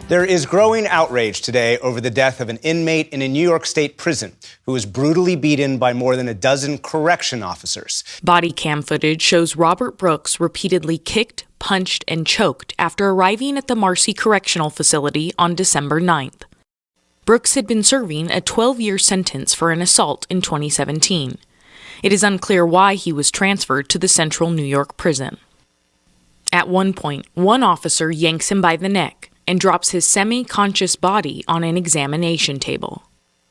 There is growing outrage today over the death of an inmate in a New York State prison who was brutally beaten by more than a dozen correction officers. Body cam footage shows Robert Brooks repeatedly kicked, punched, and choked after arriving at the Marcy Correctional Facility on December 9th. Brooks had been serving a 12-year sentence for an assault in 2017. It is unclear why he was transferred to the Central New York prison. At one point, one officer yanks him by the neck and drops his semi-conscious body on an examination table.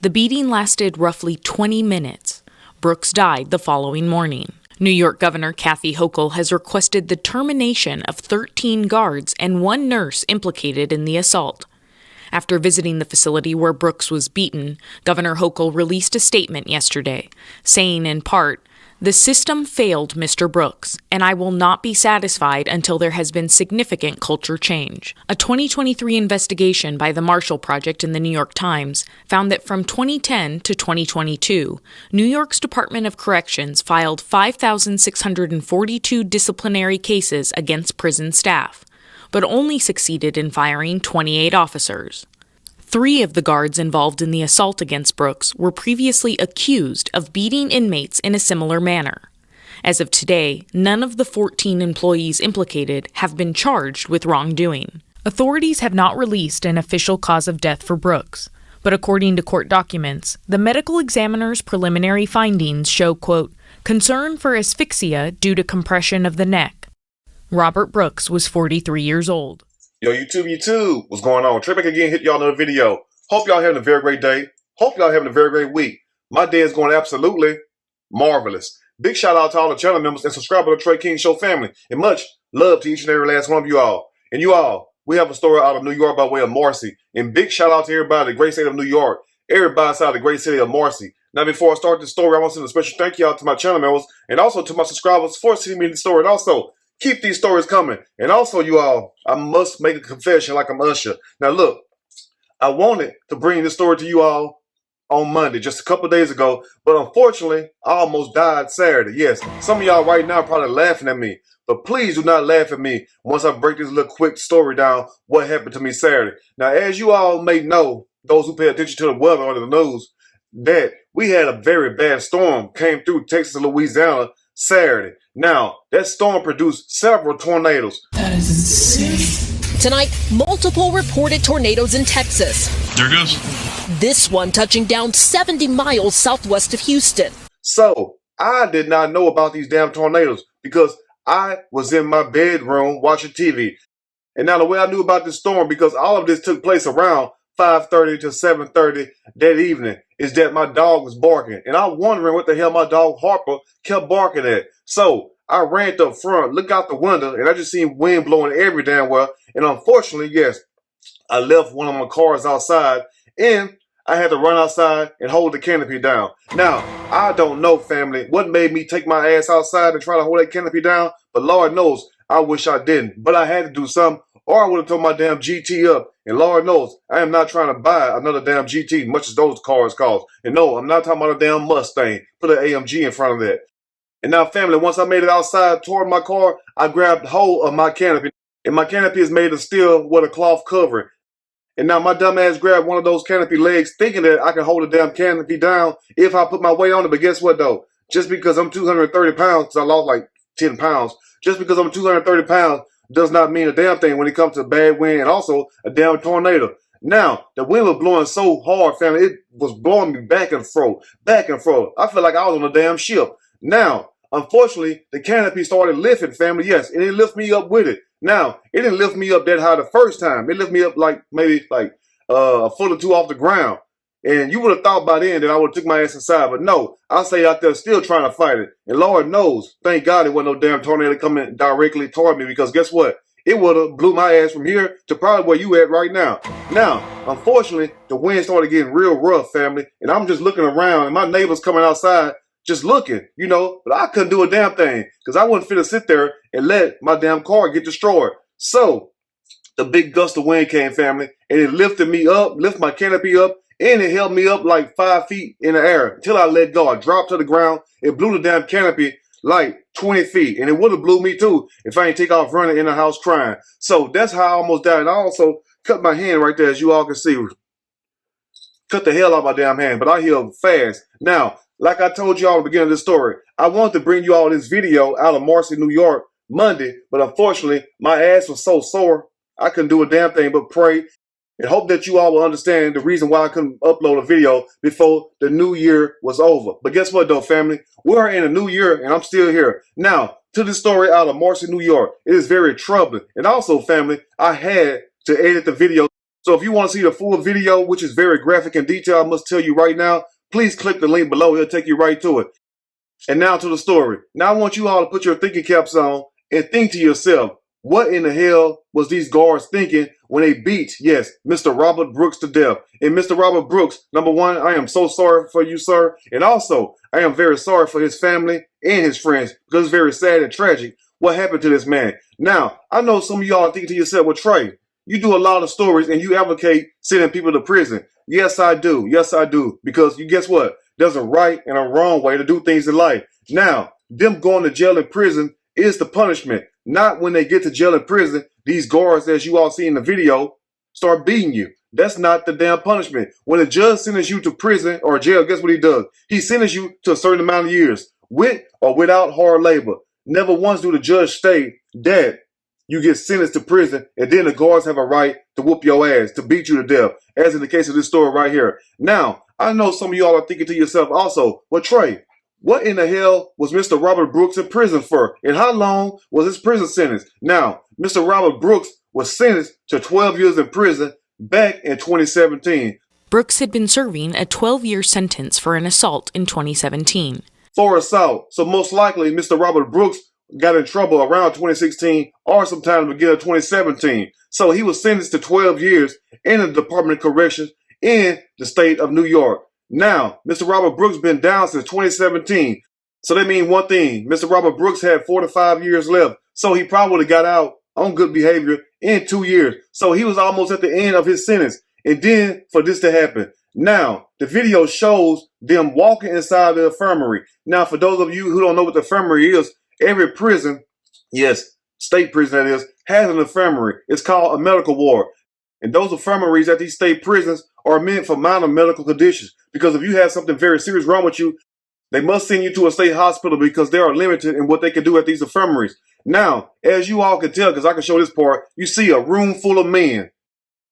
The beating lasted roughly 20 minutes. Brooks died the following morning. New York Governor Kathy Hochul has requested the termination of 13 guards and one nurse implicated in the assault. After visiting the facility where Brooks was beaten, Governor Hochul released a statement yesterday, saying in part, "The system failed Mr. Brooks, and I will not be satisfied until there has been significant culture change." A 2023 investigation by the Marshall Project in the New York Times found that from 2010 to 2022, New York's Department of Corrections filed 5,642 disciplinary cases against prison staff, but only succeeded in firing 28 officers. 3 of the guards involved in the assault against Brooks were previously accused of beating inmates in a similar manner. As of today, none of the 14 employees implicated have been charged with wrongdoing. Authorities have not released an official cause of death for Brooks, but according to court documents, the medical examiner's preliminary findings show, quote, concern for asphyxia due to compression of the neck. Robert Brooks was 43 years old. Yo, YouTube, what's going on? Trey back again, hit y'all another video. Hope y'all having a very great day. Hope y'all having a very great week. My day is going absolutely marvelous. Big shout out to all the channel members and subscribers of the Trey King Show family. And much love to each and every last one of you all. And you all, we have a story out of New York by way of Marcy. And big shout out to everybody in the great state of New York. Everybody outside the great city of Marcy. Now, before I start this story, I want to send a special thank you out to my channel members and also to my subscribers for sending me the story. And also, keep these stories coming. And also, you all, I must make a confession like I'm Usher. Now, look, I wanted to bring this story to you all on Monday, just a couple days ago. But unfortunately, I almost died Saturday. Yes, some of y'all right now are probably laughing at me. But please do not laugh at me once I break this little quick story down, what happened to me Saturday. Now, as you all may know, those who pay attention to the weather or the news, that we had a very bad storm came through Texas and Louisiana Saturday. Now, that storm produced several tornadoes. That is insane. Tonight, multiple reported tornadoes in Texas. There it goes. This one touching down 70 miles southwest of Houston. So, I did not know about these damn tornadoes because I was in my bedroom watching TV. And now the way I knew about this storm, because all of this took place around 5:30 to 7:30 that evening, is that my dog was barking. And I'm wondering what the hell my dog Harper kept barking at. So I ran up front, looked out the window, and I just seen wind blowing every damn well. And unfortunately, yes, I left one of my cars outside, and I had to run outside and hold the canopy down. Now, I don't know, family, what made me take my ass outside and try to hold that canopy down, but Lord knows, I wish I didn't. But I had to do something, or I would have told my damn GT up. And Lord knows, I am not trying to buy another damn GT, much as those cars cost. And no, I'm not talking about a damn Mustang. Put an AMG in front of that. And now, family, once I made it outside toward my car, I grabbed hold of my canopy. And my canopy is made of steel with a cloth covering. And now my dumb ass grabbed one of those canopy legs thinking that I can hold the damn canopy down if I put my weight on it. But guess what, though? Just because I'm 230 pounds, because I lost like 10 pounds, just because I'm 230 pounds does not mean a damn thing when it comes to bad wind and also a damn tornado. Now, the wind was blowing so hard, family, it was blowing me back and forth, back and forth. I felt like I was on a damn ship. Now, unfortunately, the canopy started lifting, family, yes, and it lifted me up with it. Now, it didn't lift me up that high the first time. It lifted me up like maybe like a foot or two off the ground. And you would have thought by then that I would have took my ass inside. But no, I stay out there still trying to fight it. And Lord knows, thank God it wasn't no damn tornado coming directly toward me. Because guess what? It would have blew my ass from here to probably where you at right now. Now, unfortunately, the wind started getting real rough, family. And I'm just looking around. And my neighbor's coming outside just looking, you know. But I couldn't do a damn thing. Because I wasn't fit to sit there and let my damn car get destroyed. So, the big gust of wind came, family. And it lifted me up, lifted my canopy up. And it held me up like 5 feet in the air until I let go. I dropped to the ground. It blew the damn canopy like 20 feet. And it would have blew me too if I ain't take off running in the house crying. So that's how I almost died. And I also cut my hand right there, as you all can see. Cut the hell out of my damn hand, but I healed fast. Now, like I told you all at the beginning of this story, I wanted to bring you all this video out of Marcy, New York, Monday, but unfortunately, my ass was so sore, I couldn't do a damn thing but pray and hope that you all will understand the reason why I couldn't upload a video before the new year was over. But guess what, though, family? We're in a new year, and I'm still here. Now, to this story out of Marcy, New York, it is very troubling. And also, family, I had to edit the video. So if you want to see the full video, which is very graphic and detailed, I must tell you right now, please click the link below. It'll take you right to it. And now to the story. Now I want you all to put your thinking caps on and think to yourself, what in the hell was these guards thinking when they beat, yes, Mr. Robert Brooks to death? And Mr. Robert Brooks, number one, I am so sorry for you, sir. And also, I am very sorry for his family and his friends, because it's very sad and tragic what happened to this man. Now, I know some of y'all are thinking to yourself, well, Trey, you do a lot of stories and you advocate sending people to prison. Yes, I do. Yes, I do. Because you guess what? There's a right and a wrong way to do things in life. Now, them going to jail and prison is the punishment. Not when they get to jail and prison, these guards, as you all see in the video, start beating you. That's not the damn punishment. When a judge sentences you to prison or jail, guess what he does? He sentences you to a certain amount of years, with or without hard labor. Never once do the judge state that you get sentenced to prison and then the guards have a right to whoop your ass, to beat you to death, as in the case of this story right here. Now, I know some of y'all are thinking to yourself also, well, Trey, what in the hell was Mr. Robert Brooks in prison for? And how long was his prison sentence? Now, Mr. Robert Brooks was sentenced to 12 years in prison back in 2017. Brooks had been serving a 12-year sentence for an assault in 2017. For assault. So most likely, Mr. Robert Brooks got in trouble around 2016 or sometime in the beginning of 2017. So he was sentenced to 12 years in the Department of Corrections in the state of New York. Now, Mr. Robert Brooks been down since 2017. So that means one thing. Mr. Robert Brooks had 4 to 5 years left. So he probably would have got out on good behavior in 2 years. So he was almost at the end of his sentence. And then for this to happen. Now, the video shows them walking inside the infirmary. Now, for those of you who don't know what the infirmary is, every prison, yes, state prison that is, has an infirmary. It's called a medical ward. And those infirmaries at these state prisons are meant for minor medical conditions. Because if you have something very serious wrong with you, they must send you to a state hospital because they are limited in what they can do at these infirmaries. Now, as you all can tell, because I can show this part, you see a room full of men.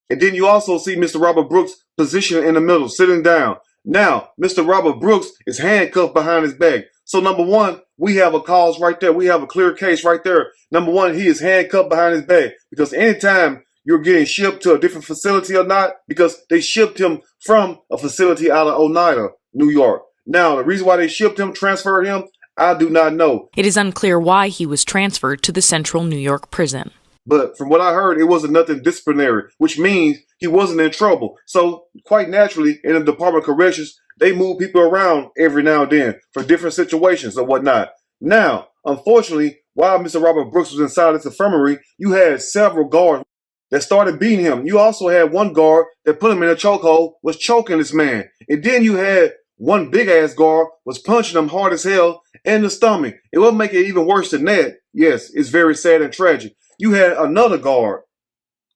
And then you also see Mr. Robert Brooks positioned in the middle, sitting down. Now, Mr. Robert Brooks is handcuffed behind his back. So number one, we have a cause right there. We have a clear case right there. Number one, he is handcuffed behind his back because anytime you're getting shipped to a different facility or not, because they shipped him from a facility out of Oneida, New York. Now, the reason why they shipped him, transferred him, I do not know. It is unclear why he was transferred to the Central New York prison. But from what I heard, it wasn't nothing disciplinary, which means he wasn't in trouble. So quite naturally, in the Department of Corrections, they move people around every now and then for different situations or whatnot. Now, unfortunately, while Mr. Robert Brooks was inside this infirmary, you had several guards that started beating him. You also had one guard that put him in a chokehold, was choking this man. And then you had one big-ass guard was punching him hard as hell in the stomach. It will make it even worse than that. Yes, it's very sad and tragic. You had another guard,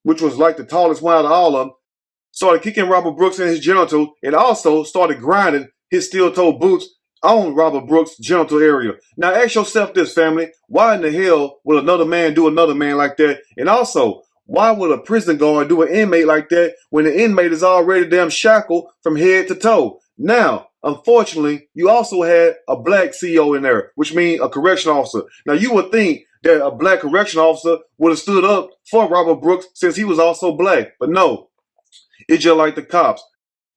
which was like the tallest one out of all of them, started kicking Robert Brooks in his genital and also started grinding his steel-toe boots on Robert Brooks' genital area. Now ask yourself this, family. Why in the hell would another man do another man like that? And also, why would a prison guard do an inmate like that when the inmate is already damn shackled from head to toe? Now, unfortunately, you also had a black CO in there, which means a correctional officer. Now, you would think that a black correctional officer would have stood up for Robert Brooks since he was also black. But no, it's just like the cops.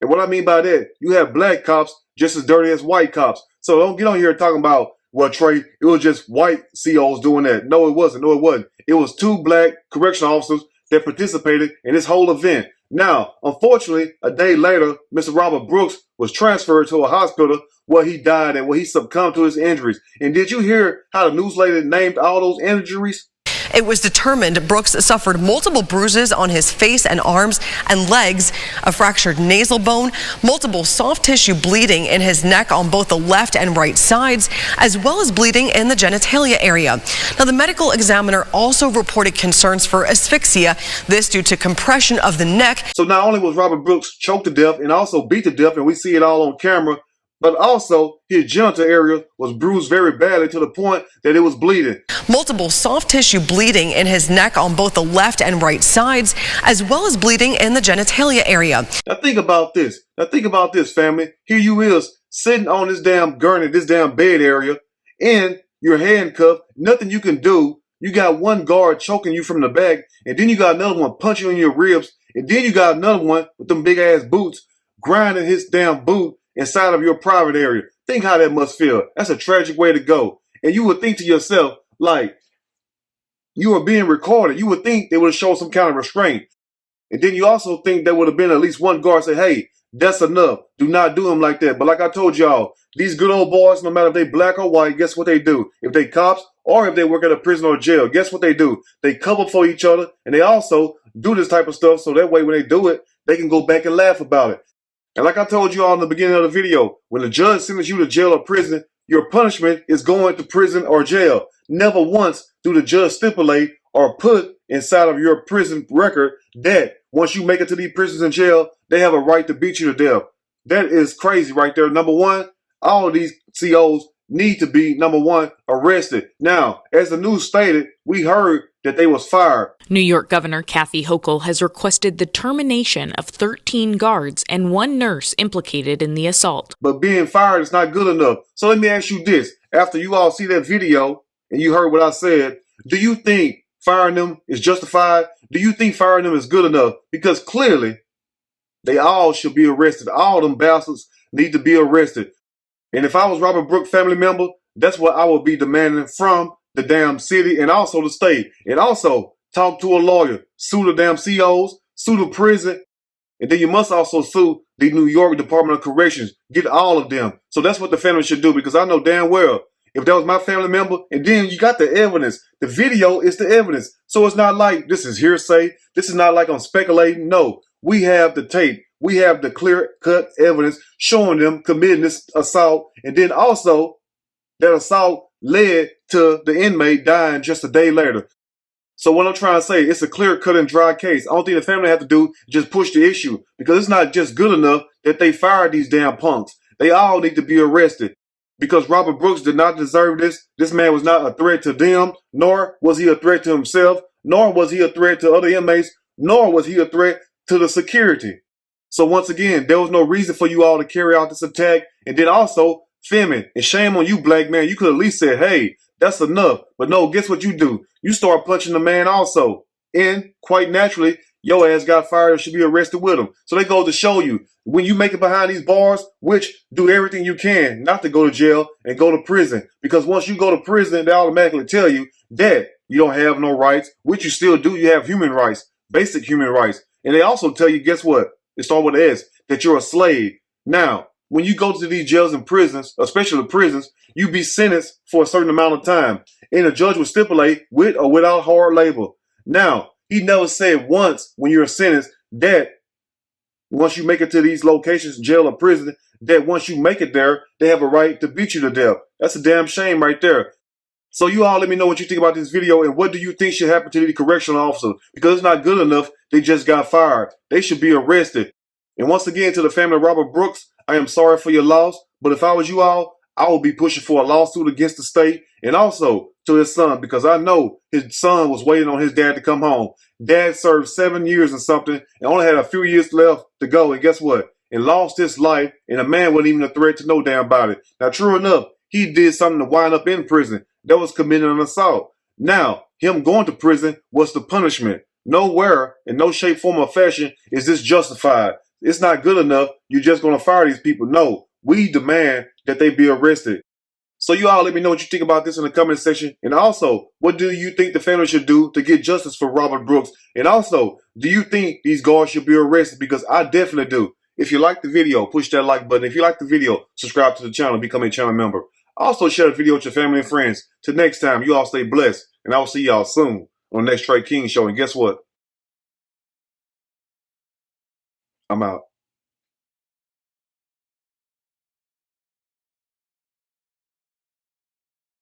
And what I mean by that, you have black cops just as dirty as white cops. So don't get on here talking about, well, Trey, it was just white COs doing that. No, it wasn't. No, it wasn't. It was 2 black correctional officers that participated in this whole event. Now, unfortunately, a day later, Mr. Robert Brooks was transferred to a hospital where he died and where he succumbed to his injuries. And did you hear how the news lady named all those injuries? It was determined Brooks suffered multiple bruises on his face and arms and legs, a fractured nasal bone, multiple soft tissue bleeding in his neck on both the left and right sides, as well as bleeding in the genitalia area. Now, the medical examiner also reported concerns for asphyxia, this due to compression of the neck. So not only was Robert Brooks choked to death and also beat to death, and we see it all on camera, but also his genital area was bruised very badly to the point that it was bleeding. Multiple soft tissue bleeding in his neck on both the left and right sides, as well as bleeding in the genitalia area. Now think about this. Now think about this, family. Here you is sitting on this damn gurney, this damn bed area, and you're handcuffed. Nothing you can do. You got one guard choking you from the back, and then you got another one punching you in your ribs, and then you got another one with them big ass boots grinding his damn boot inside of your private area. Think how that must feel. That's a tragic way to go. And you would think to yourself, like, you are being recorded. You would think they would have shown some kind of restraint. And then you also think there would have been at least one guard say, hey, that's enough. Do not do them like that. But like I told y'all, these good old boys, no matter if they black or white, guess what they do? If they cops or if they work at a prison or jail, guess what they do? They cover for each other, and they also do this type of stuff so that way when they do it, they can go back and laugh about it. And like I told you all in the beginning of the video, when the judge sentences you to jail or prison, your punishment is going to prison or jail. Never once do the judge stipulate or put inside of your prison record that once you make it to these prisons and jail, they have a right to beat you to death. That is crazy right there. Number one, all of these COs need to be, number one, arrested. Now, as the news stated, we heard that they was fired. New York Governor Kathy Hochul has requested the termination of 13 guards and one nurse implicated in the assault. But being fired is not good enough. So let me ask you this. After you all see that video and you heard what I said, do you think firing them is justified? Do you think firing them is good enough? Because clearly, they all should be arrested. All them bastards need to be arrested. And if I was Robert Brooks' family member, that's what I would be demanding from the damn city and also the state. And also talk to a lawyer, sue the damn COs, sue the prison, and then you must also sue the New York Department of Corrections. Get all of them. So that's what the family should do, because I know damn well if that was my family member, and then you got the evidence. The video is the evidence. So it's not like this is hearsay. This is not like I'm speculating. No, we have the tape. We have the clear-cut evidence showing them committing this assault, and then also that assault led to the inmate dying just a day later. So what I'm trying to say, it's a clear-cut and dry case. I don't think the family have to do is just push the issue, because it's not just good enough that they fired these damn punks. They all need to be arrested, because Robert Brooks did not deserve this. This man was not a threat to them, nor was he a threat to himself, nor was he a threat to other inmates, nor was he a threat to the security. So once again, there was no reason for you all to carry out this attack. And then also, filming. And shame on you, black man. You could at least say, hey, that's enough. But no, guess what you do? You start punching the man also. And quite naturally, your ass got fired and should be arrested with him. So they go to show you, when you make it behind these bars, which do everything you can not to go to jail and go to prison. Because once you go to prison, they automatically tell you that you don't have no rights, which you still do. You have human rights, basic human rights. And they also tell you, guess what? It starts with an S, that you're a slave. Now, when you go to these jails and prisons, especially prisons, you be sentenced for a certain amount of time. And the judge will stipulate with or without hard labor. Now, he never said once when you're sentenced that once you make it to these locations, jail or prison, that once you make it there, they have a right to beat you to death. That's a damn shame right there. So you all let me know what you think about this video, and what do you think should happen to the correctional officers? Because it's not good enough they just got fired. They should be arrested. And once again, to the family of Robert Brooks, I am sorry for your loss. But if I was you all, I would be pushing for a lawsuit against the state, and also to his son, because I know his son was waiting on his dad to come home. Dad served 7 years and something and only had a few years left to go. And guess what? And lost his life, and a man wasn't even a threat to no damn body. Now, true enough, he did something to wind up in prison. That was committing an assault. Now, him going to prison was the punishment. Nowhere, in no shape, form, or fashion is this justified. It's not good enough. You're just going to fire these people. No, we demand that they be arrested. So you all let me know what you think about this in the comment section. And also, what do you think the family should do to get justice for Robert Brooks? And also, do you think these guards should be arrested? Because I definitely do. If you like the video, push that like button. If you like the video, subscribe to the channel, become a channel member. Also, share the video with your family and friends. Till next time, you all stay blessed, and I will see y'all soon. on the next Trey King show. And guess what? I'm out.